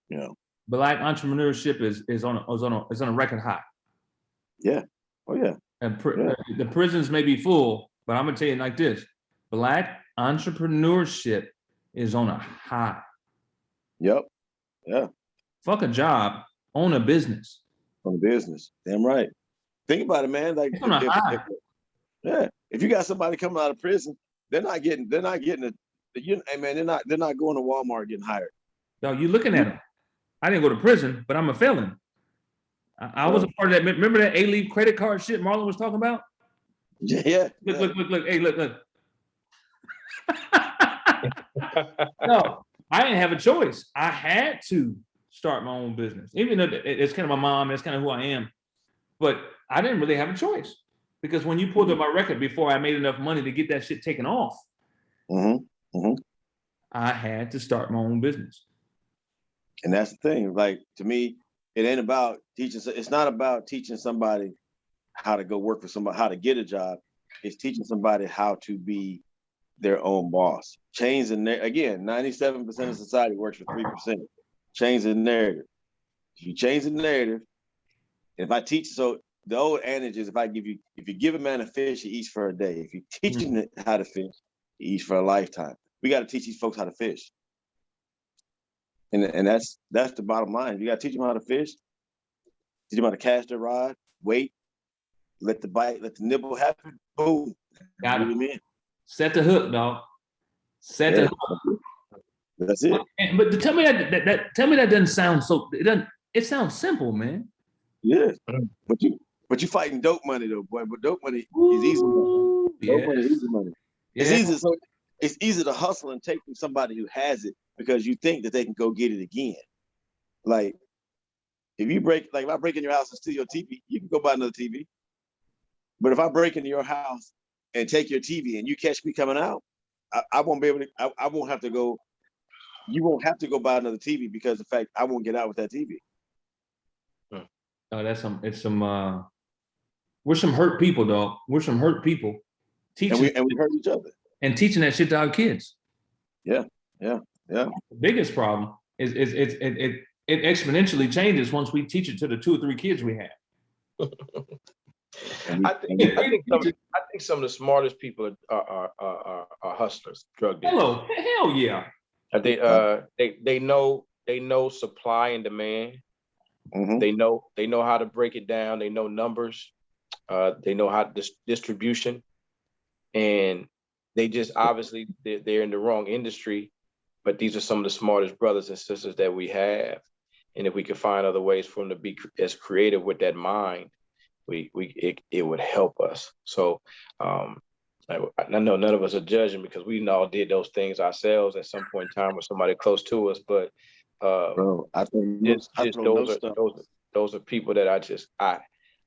You know, Black entrepreneurship is on a record high. Yeah. Oh yeah. And Yeah. the prisons may be full, but I'm gonna tell you like this: Black entrepreneurship is on a high. Yep. Yeah. Fuck a job, own a business. On the business. Damn right. Think about it, man. Like, It's on a high. if you got somebody coming out of prison, they're not getting hey man, they're not going to Walmart getting hired. No, you looking at them. I didn't go to prison, but I'm a felon. I was a part of that. Remember that A-Leaf credit card shit Marlon was talking about? Yeah. Look. Hey, look. No, I didn't have a choice. I had to start my own business. Even though it's kind of my mom, it's kind of who I am. But I didn't really have a choice. Because when you pulled up my record before I made enough money to get that shit taken off, I had to start my own business. And that's the thing. Like, to me, it ain't about teaching. It's not about teaching somebody how to go work for somebody, how to get a job. It's teaching somebody how to be their own boss. Change the again, 97% of society works for 3%. Change the narrative. If you change the narrative, if I teach, so the old adage is, if you give a man a fish, he eats for a day. If you teach him how to fish, he eats for a lifetime. We got to teach these folks how to fish. And that's the bottom line. You got to teach them how to fish, teach them how to cast their rod, wait, let the nibble happen, boom. Got it. In. Set the hook, dog. Set the hook. That's it. But tell me that doesn't sound so. It sounds simple, man. Yeah, but you fighting dope money though, boy. But dope money is easy money. Dope money is easy money. It's easy. So it's easy to hustle and take from somebody who has it because you think that they can go get it again. Like, if I break in your house and steal your TV, you can go buy another TV. But if I break into your house and take your TV and you catch me coming out, I won't be able to. I won't have to go. You won't have to go buy another TV because of the fact I won't get out with that TV. Oh, we're some hurt people, dog. We're some hurt people. And we hurt each other. And teaching that shit to our kids. Yeah. The biggest problem is it exponentially changes once we teach it to the 2 or 3 kids we have. I think some of the smartest people are hustlers, drug dealers. Hell yeah. They know supply and demand. Mm-hmm. They know how to break it down. They know numbers. They know how distribution, and they just obviously they're in the wrong industry. But these are some of the smartest brothers and sisters that we have, and if we could find other ways for them to be as creative with that mind, it would help us. So I know none of us are judging because we all did those things ourselves at some point in time with somebody close to us, but. Bro, I think those are people that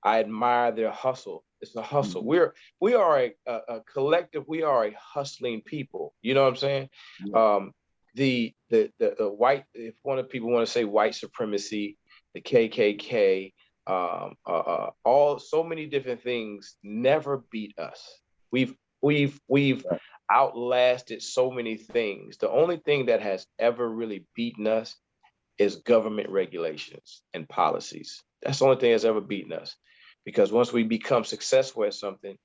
I admire their hustle. It's a hustle. Mm-hmm. We are a collective. We are a hustling people. You know what I'm saying? Yeah. The white, if one of people want to say white supremacy, the KKK, so many different things never beat us. We've outlasted so many things. The only thing that has ever really beaten us is government regulations and policies. That's the only thing that's ever beaten us. Because once we become successful at something,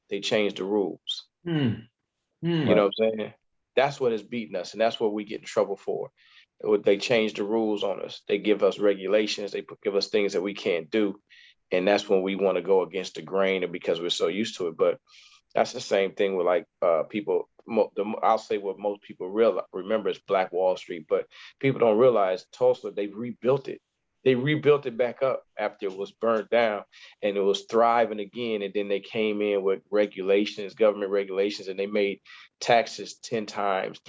they change the rules. You know what I'm saying? That's what has beaten us, and that's what we get in trouble for. They change the rules on us. They give us regulations. They give us things that we can't do. And that's when we want to go against the grain, and because we're so used to it. But that's the same thing with like people. I'll say what most people remember is Black Wall Street, but people don't realize Tulsa, they rebuilt it. They rebuilt it back up after it was burned down, and it was thriving again. And then they came in with regulations, government regulations, and they made taxes 10 times,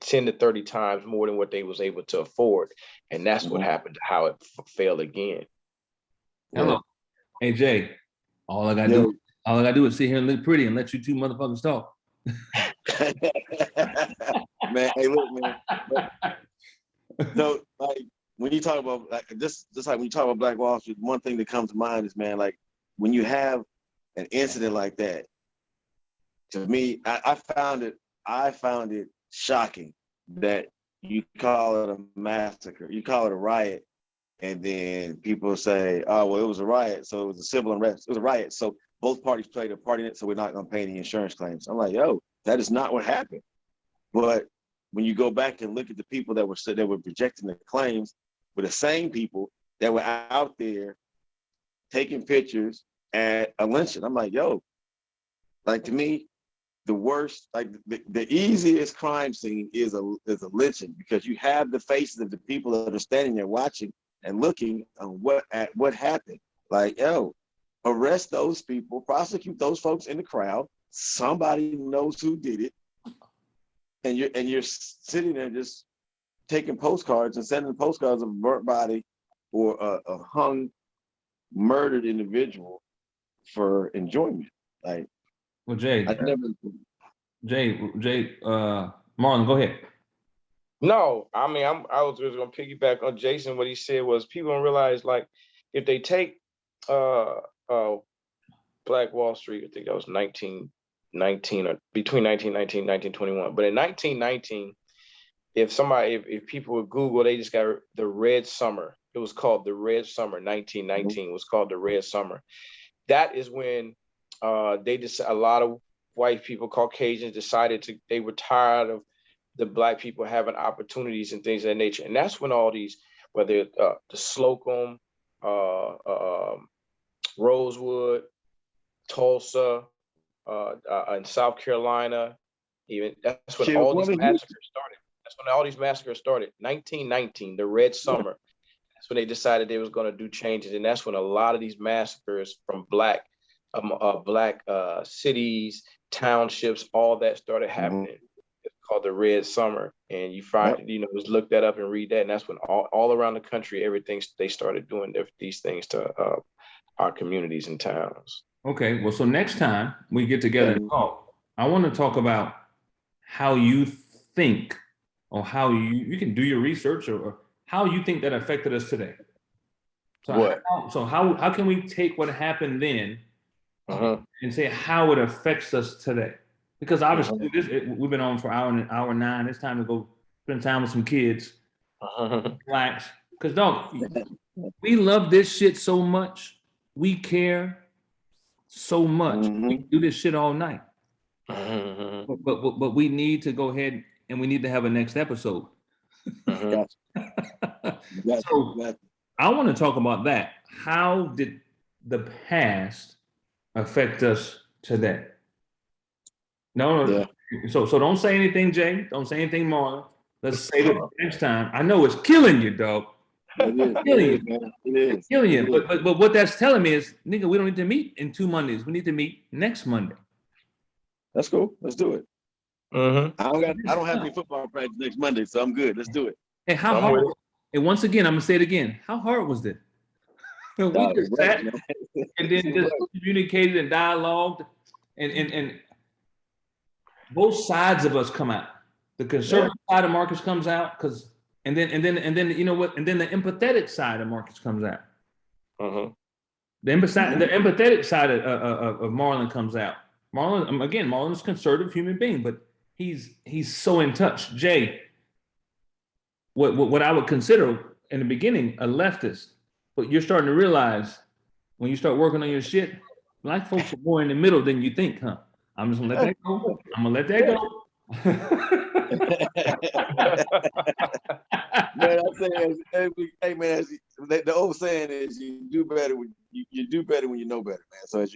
10 to 30 times more than what they was able to afford. And that's what happened, how it failed again. Hello. Hey, Jay, all I gotta do is sit here and look pretty and let you two motherfuckers talk. Man, hey, look, man. So, like, when you talk about like just like when you talk about Black Wall Street, one thing that comes to mind is, man, like when you have an incident like that. To me, I found it shocking that you call it a massacre, you call it a riot, and then people say, "Oh, well, it was a riot, so it was a civil unrest. It was a riot, so both parties played a part in it, so we're not going to pay any insurance claims." I'm like, "Yo, that is not what happened." But when you go back and look at the people that were projecting the claims, were the same people that were out there taking pictures at a lynching. I'm like, "Yo," like, to me, the worst, like the easiest crime scene is a lynching, because you have the faces of the people that are standing there watching and looking on what happened. Like, yo, arrest those people, prosecute those folks in the crowd. Somebody knows who did it, and you're sitting there just taking postcards and sending postcards of a burnt body or a hung, murdered individual for enjoyment. Like, Well, Jay, I never. Marlon, go ahead. No, I mean, I was just gonna piggyback on Jason. What he said was, people don't realize, like, if they take Black Wall Street, I think that was 1919 or between 1919 and 1921. But in 1919, if people would Google, they just got the Red Summer. It was called the Red Summer. 1919 was called the Red Summer. That is when a lot of white people, Caucasians, they were tired of the Black people having opportunities and things of that nature. And that's when all these, whether the Slocum, Rosewood, Tulsa, in South Carolina, even, that's when all these massacres started. That's when all these massacres started. 1919, the Red Summer. That's when they decided they was going to do changes. And that's when a lot of these massacres from Black cities, townships, all that started happening. It's called the Red Summer. And you find, just look that up and read that. And that's when all around the country, they started doing these things to our communities and towns. Okay, well, so next time we get together and talk, I want to talk about how you think, or how you can do your research, or how you think that affected us today. So how can we take what happened then and say how it affects us today? Because obviously we've been on for hour 9. It's time to go spend time with some kids, relax. Because we love this shit so much. We care so much. We do this shit all night. But we need to go ahead and we need to have a next episode. So I want to talk about that. How did the past affect us today? No. So don't say anything, Jay. Don't say anything, Marlon. Let's say it next time. I know it's killing you, dog. It is killing you. But what that's telling me is, nigga, we don't need to meet in 2 Mondays. We need to meet next Monday. That's cool. Let's do it. I don't have any football practice next Monday, so I'm good. Let's do it. Hey, how hard? And once again, I'm gonna say it again. How hard was it? We just sat and then just communicated and dialogued, and both sides of us come out. The conservative side of Marcus comes out, and then you know what? And then the empathetic side of Marcus comes out. The empathetic side of Marlon comes out. Marlon's a conservative human being, but he's so in touch. Jay, what I would consider in the beginning a leftist, but you're starting to realize when you start working on your shit, Black folks are more in the middle than you think, huh? I'm just gonna let that go. Man, I say, hey man, the old saying is, you do better when you know better, man. So as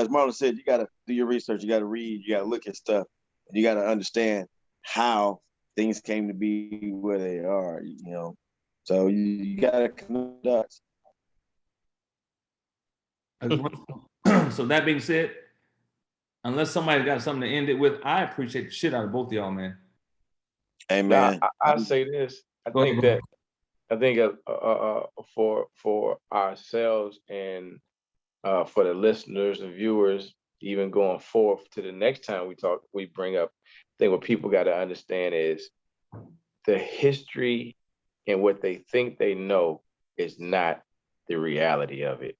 Marlon said, you gotta do your research, you gotta read, you gotta look at stuff, and you gotta understand how things came to be where they are, So you gotta conduct. So that being said, unless somebody got something to end it with, I appreciate the shit out of both of y'all, man. Amen. I say this. I Go think ahead, for ourselves and for the listeners and viewers, even going forth to the next time we bring up, I think what people got to understand is the history and what they think they know is not the reality of it.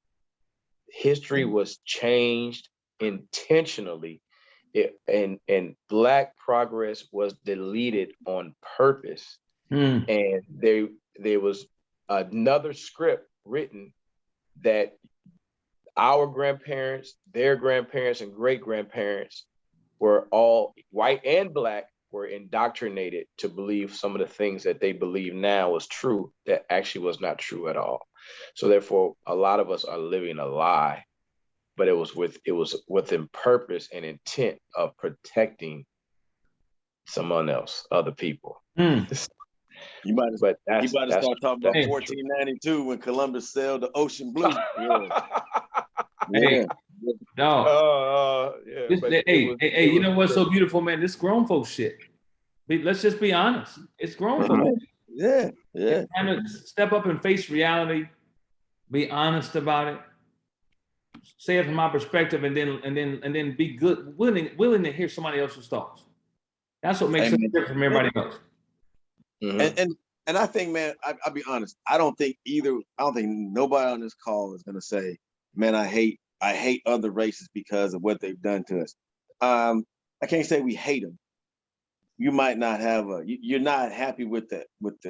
History was changed intentionally, and Black progress was deleted on purpose. And there was another script written that our grandparents, their grandparents, and great grandparents were all white and Black were indoctrinated to believe some of the things that they believe now was true that actually was not true at all. So therefore, a lot of us are living a lie, but it was within purpose and intent of protecting someone else, other people. You might But start talking about Hey. 1492 when Columbus sailed the ocean blue. Hey, dog. Yeah, Hey, you know what's so beautiful, man? This grown folks shit. Let's just be honest. It's grown folks. Yeah. It's time to step up and face reality. Be honest about it. Say it from my perspective, and then be good, willing to hear somebody else's thoughts. That's what makes us different from everybody else. And I think, man, I'll be honest. I don't think nobody on this call is gonna say, man, I hate other races because of what they've done to us. I can't say we hate them. You might not have you're not happy with what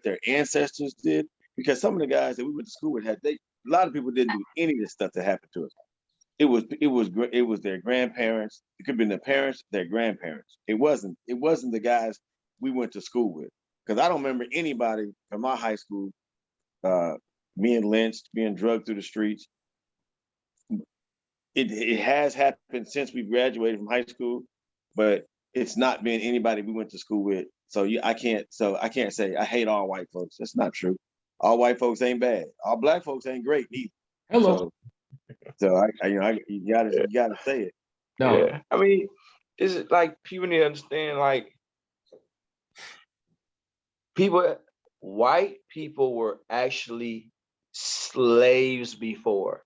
their ancestors did, because some of the guys that we went to school with a lot of people didn't do any of this stuff that happened to us. It was their grandparents. It could have been their parents, their grandparents. It wasn't the guys we went to school with. Because I don't remember anybody from my high school being lynched, being drugged through the streets. It has happened since we graduated from high school, but it's not been anybody we went to school with. So I can't say I hate all white folks. That's not true. All white folks ain't bad. All Black folks ain't great either. Hello. So you gotta say it. No. Yeah. I mean, is it like people need to understand, like, white people were actually slaves before.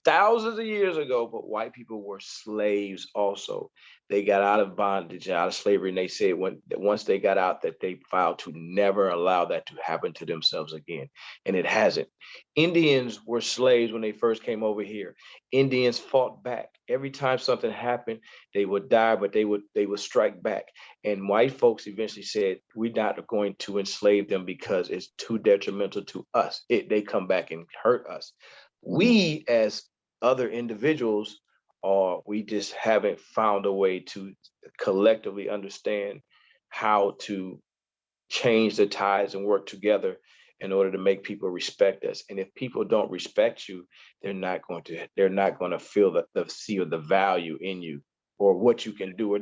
Thousands of years ago, but white people were slaves also. They got out of bondage, out of slavery, and they said once they got out that they vowed to never allow that to happen to themselves again. And it hasn't. Indians were slaves when they first came over here. Indians fought back. Every time something happened, they would die, but they would strike back. And white folks eventually said, we're not going to enslave them because it's too detrimental to us. They come back and hurt us. We, as other individuals, we just haven't found a way to collectively understand how to change the ties and work together in order to make people respect us. And if people don't respect you, they're not going to feel see the value in you or what you can do. Or if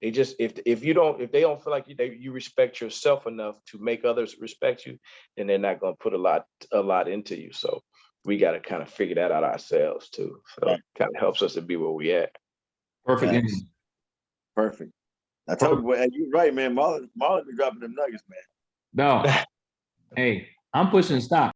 they don't feel like you respect yourself enough to make others respect you, then they're not going to put a lot into you. So we got to kind of figure that out ourselves too. So it kind of helps us to be where we at. Perfect. Yes. Perfect. I told you, you're right, man. Marlon been dropping them nuggets, man. No. Hey, I'm pushing stop.